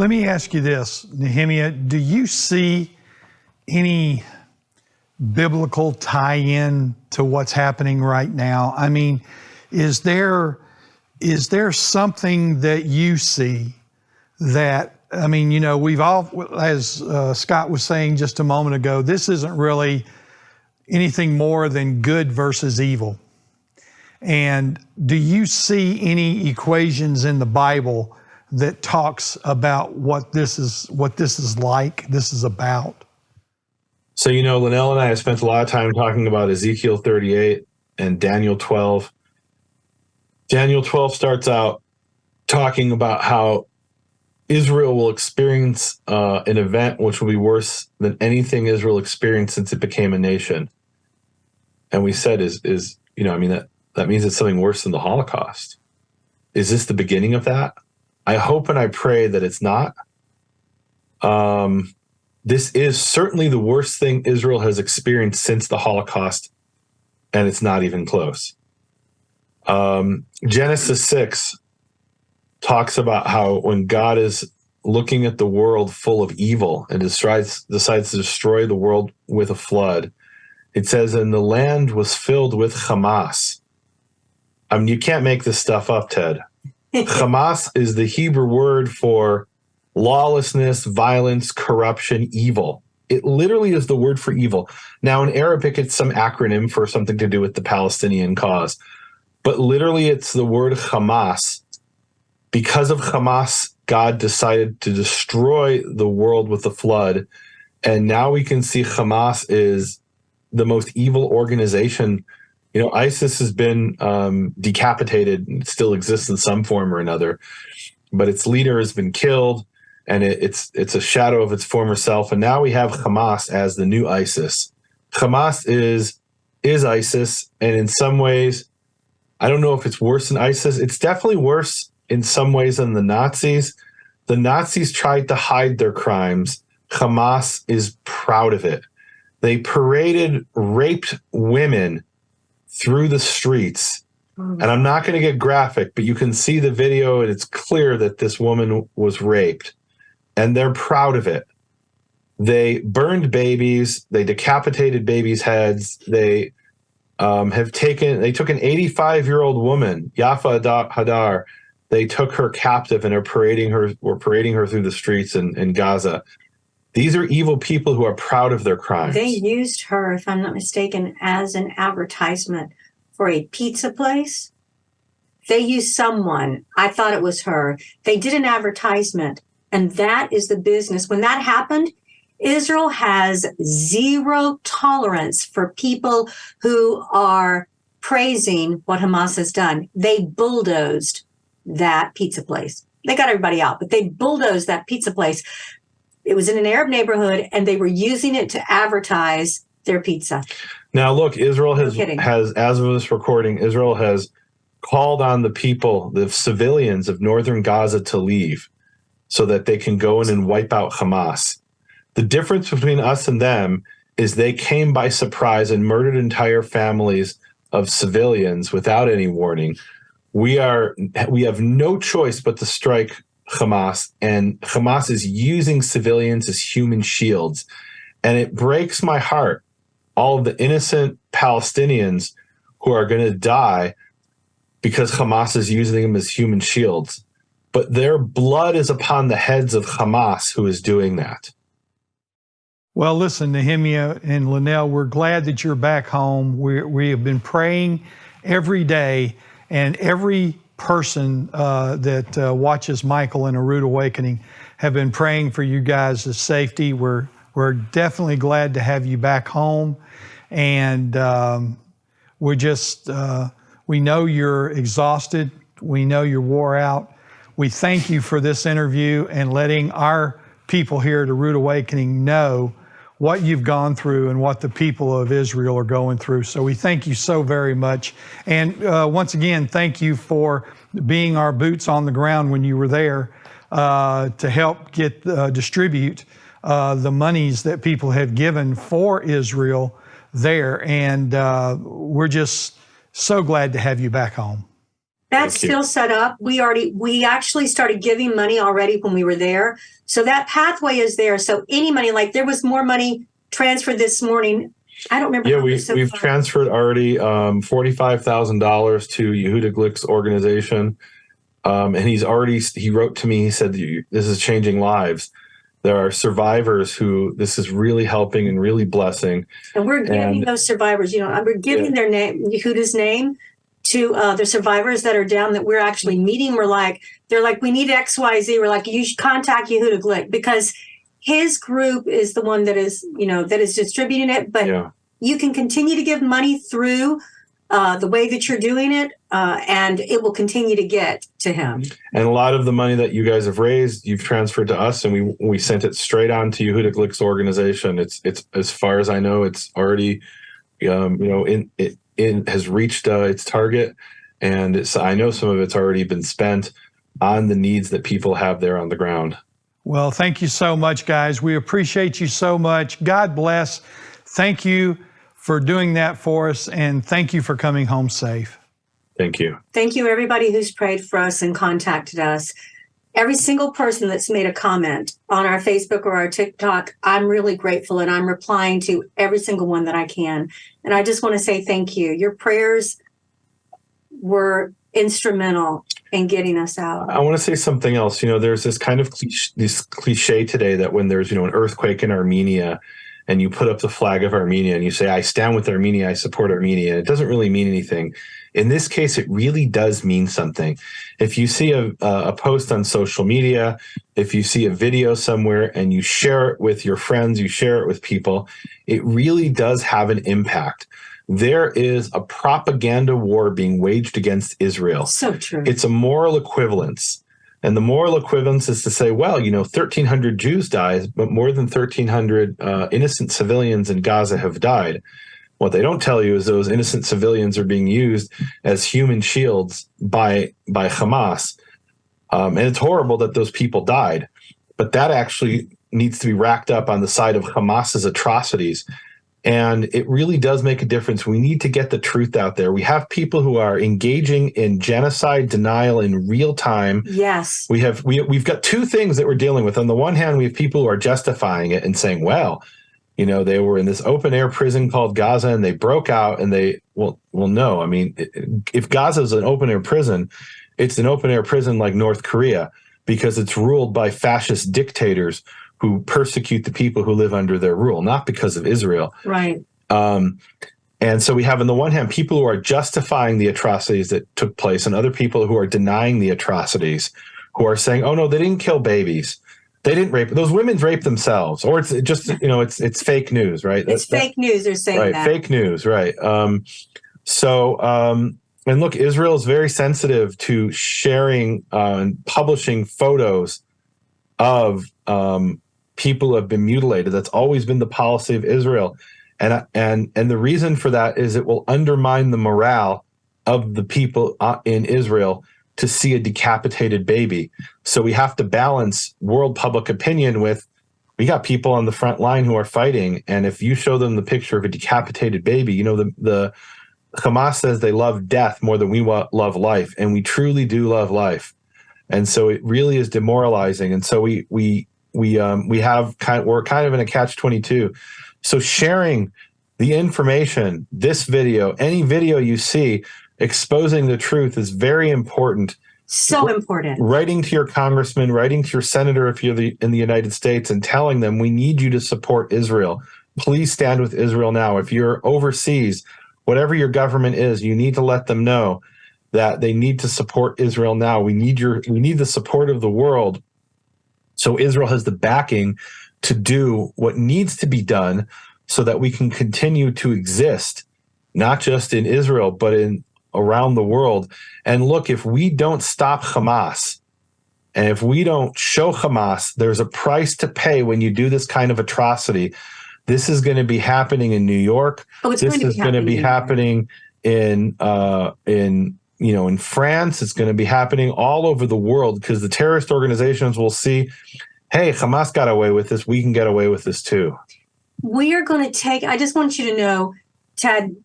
Let me ask you this, Nehemia, do you see any biblical tie-in to what's happening right now? I mean, is there something that you see that, I mean, you know, we've all, as Scott was saying just a moment ago, this isn't really anything more than good versus evil. And do you see any equations in the Bible that talks about what this is like, this is about? So, you know, Lynell and I have spent a lot of time talking about Ezekiel 38 and Daniel 12. Daniel 12 starts out talking about how Israel will experience an event which will be worse than anything Israel experienced since it became a nation. And we said, you know, I mean, that means it's something worse than the Holocaust. Is this the beginning of that? I hope and I pray that it's not. This is certainly the worst thing Israel has experienced since the Holocaust, and it's not even close. Genesis 6 talks about how when God is looking at the world full of evil and decides to destroy the world with a flood, it says, and the land was filled with Hamas. I mean, you can't make this stuff up, Ted. Hamas is the Hebrew word for lawlessness, violence, corruption, evil. It literally is the word for evil. Now, in Arabic, it's some acronym for something to do with the Palestinian cause. But literally, it's the word Hamas. Because of Hamas, God decided to destroy the world with the flood. And now we can see Hamas is the most evil organization. You know, ISIS has been decapitated and still exists in some form or another. But its leader has been killed. And it's a shadow of its former self. And now we have Hamas as the new ISIS. Hamas is ISIS. And in some ways, I don't know if it's worse than ISIS. It's definitely worse in some ways than the Nazis. The Nazis tried to hide their crimes. Hamas is proud of it. They paraded raped women through the streets. And I'm not going to get graphic, but you can see the video and it's clear that this woman was raped. And they're proud of it. They burned babies. They decapitated babies' heads. They took an 85-year-old woman, Yafa Hadar. They took her captive and were parading her through the streets in Gaza. These are evil people who are proud of their crimes. They used her, if I'm not mistaken, as an advertisement for a pizza place. They used someone. I thought it was her. They did an advertisement. And that is the business. When that happened, Israel has zero tolerance for people who are praising what Hamas has done. They bulldozed that pizza place. They got everybody out, but they bulldozed that pizza place. It was in an Arab neighborhood, and they were using it to advertise their pizza. Now, look, Israel has, as of this recording, Israel has called on the people, the civilians of northern Gaza to leave, so that they can go in and wipe out Hamas. The difference between us and them is they came by surprise and murdered entire families of civilians without any warning. We have no choice but to strike Hamas, and Hamas is using civilians as human shields. And it breaks my heart, all of the innocent Palestinians who are going to die because Hamas is using them as human shields. But their blood is upon the heads of Hamas who is doing that. Well, listen, Nehemia and Lynell, we're glad that you're back home. We have been praying every day, and every person that watches Michael in A Rood Awakening have been praying for you guys' safety. We're definitely glad to have you back home, and we know you're exhausted. We know you're wore out. We thank you for this interview and letting our people here at A Rood Awakening know what you've gone through and what the people of Israel are going through. So we thank you so very much. And once again, thank you for being our boots on the ground when you were there to help distribute the monies that people have given for Israel there. And we're just so glad to have you back home. That's Thank you. still set up. We actually started giving money already when we were there. So that pathway is there. So any money, like there was more money transferred this morning. I don't remember. Yeah, how much so we've far. transferred already $45,000 to Yehuda Glick's organization. And he wrote to me, he said, this is changing lives. There are survivors who this is really helping and really blessing. And we're giving those survivors, we're giving their name, Yehuda's name, to the survivors that are down that we're actually meeting. They're like, we need XYZ. We're like, you should contact Yehuda Glick because his group is the one that is distributing it. But you can continue to give money through the way that you're doing it, and it will continue to get to him. And a lot of the money that you guys have raised, you've transferred to us, and we sent it straight on to Yehuda Glick's organization. It's as far as I know, it's already, it has reached its target, and I know some of it's already been spent on the needs that people have there on the ground. Well, thank you so much, guys. We appreciate you so much. God bless. Thank you for doing that for us, and thank you for coming home safe. Thank you. Thank you, everybody who's prayed for us and contacted us. Every single person that's made a comment on our Facebook or our TikTok, I'm really grateful, and I'm replying to every single one that I can. And I just want to say thank you. Your prayers were instrumental in getting us out. I want to say something else. There's this kind of cliche today that when there's, an earthquake in Armenia, and you put up the flag of Armenia and you say, I stand with Armenia, I support Armenia. It doesn't really mean anything. In this case, it really does mean something. If you see a post on social media, if you see a video somewhere and you share it with your friends, you share it with people, it really does have an impact. There is a propaganda war being waged against Israel. So true. It's a moral equivalence. And the moral equivalence is to say, well, 1,300 Jews died, but more than 1,300 innocent civilians in Gaza have died. What they don't tell you is those innocent civilians are being used as human shields by Hamas. And it's horrible that those people died. But that actually needs to be racked up on the side of Hamas's atrocities. And it really does make a difference. We need to get the truth out there. We have people who are engaging in genocide denial in real time. Yes. We've got two things that we're dealing with. On the one hand, we have people who are justifying it and saying, well, they were in this open air prison called Gaza and they broke out and no. I mean, if Gaza is an open air prison, it's an open air prison like North Korea because it's ruled by fascist dictators who persecute the people who live under their rule, not because of Israel. Right. And so we have, on the one hand, people who are justifying the atrocities that took place and other people who are denying the atrocities, who are saying, oh, no, they didn't kill babies. They didn't rape. Those women raped themselves. Or it's just, it's fake news, right? It's fake news. They're saying right, that. Fake news, right. And look, Israel is very sensitive to sharing and publishing photos of people who have been mutilated. That's always been the policy of Israel. And the reason for that is it will undermine the morale of the people in Israel to see a decapitated baby. So we have to balance world public opinion with, we got people on the front line who are fighting. And if you show them the picture of a decapitated baby, the Hamas says they love death more than we love life. And we truly do love life. And so it really is demoralizing. And so we're kind of in a catch-22. So sharing the information, this video, any video you see exposing the truth is very important. So important. Writing to your congressman, writing to your senator if you're in the United States and telling them, we need you to support Israel. Please stand with Israel now. If you're overseas, whatever your government is, you need to let them know that they need to support Israel now. We need the support of the world so Israel has the backing to do what needs to be done so that we can continue to exist, not just in Israel, but around the world. And look, if we don't stop Hamas, and if we don't show Hamas there's a price to pay when you do this kind of atrocity, this is going to be happening in New York. This is going to be happening in France. It's going to be happening all over the world because the terrorist organizations will see, hey, Hamas got away with this. We can get away with this too. We are going to I just want you to know, Ted,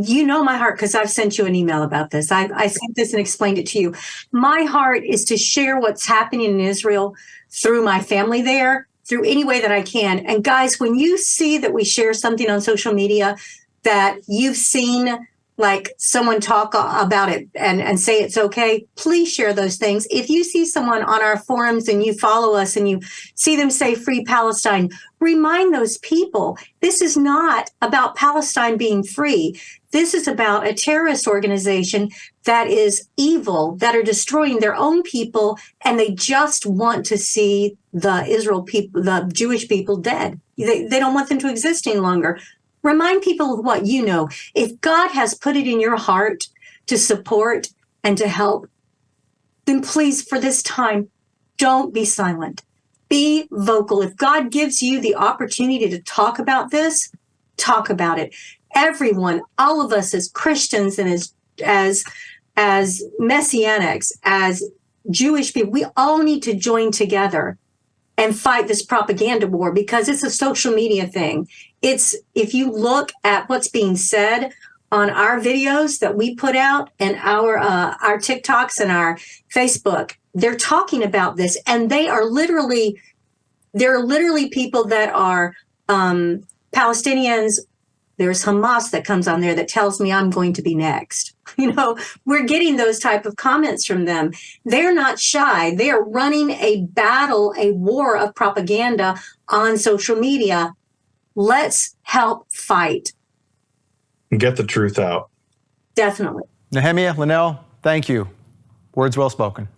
you know my heart because I've sent you an email about this. I sent this and explained it to you. My heart is to share what's happening in Israel through my family there, through any way that I can. And guys, when you see that we share something on social media that you've seen, like someone talk about it and say it's okay, please share those things. If you see someone on our forums and you follow us and you see them say free Palestine, remind those people, this is not about Palestine being free. This is about a terrorist organization that is evil, that are destroying their own people, and they just want to see the Israel people, the Jewish people dead. They don't want them to exist any longer. Remind people of what you know. If God has put it in your heart to support and to help, then please, for this time, don't be silent. Be vocal. If God gives you the opportunity to talk about this, talk about it. Everyone, all of us as Christians and as Messianics, as Jewish people, we all need to join together and fight this propaganda war, because it's a social media thing. It's, if you look at what's being said on our videos that we put out and our TikToks and our Facebook, they're talking about this, and there are literally people that are Palestinians. There's Hamas that comes on there that tells me I'm going to be next. You know, we're getting those type of comments from them. They're not shy. They are running a battle, a war of propaganda on social media. Let's help fight. Get the truth out. Definitely. Nehemia, Lynell, thank you. Words well spoken.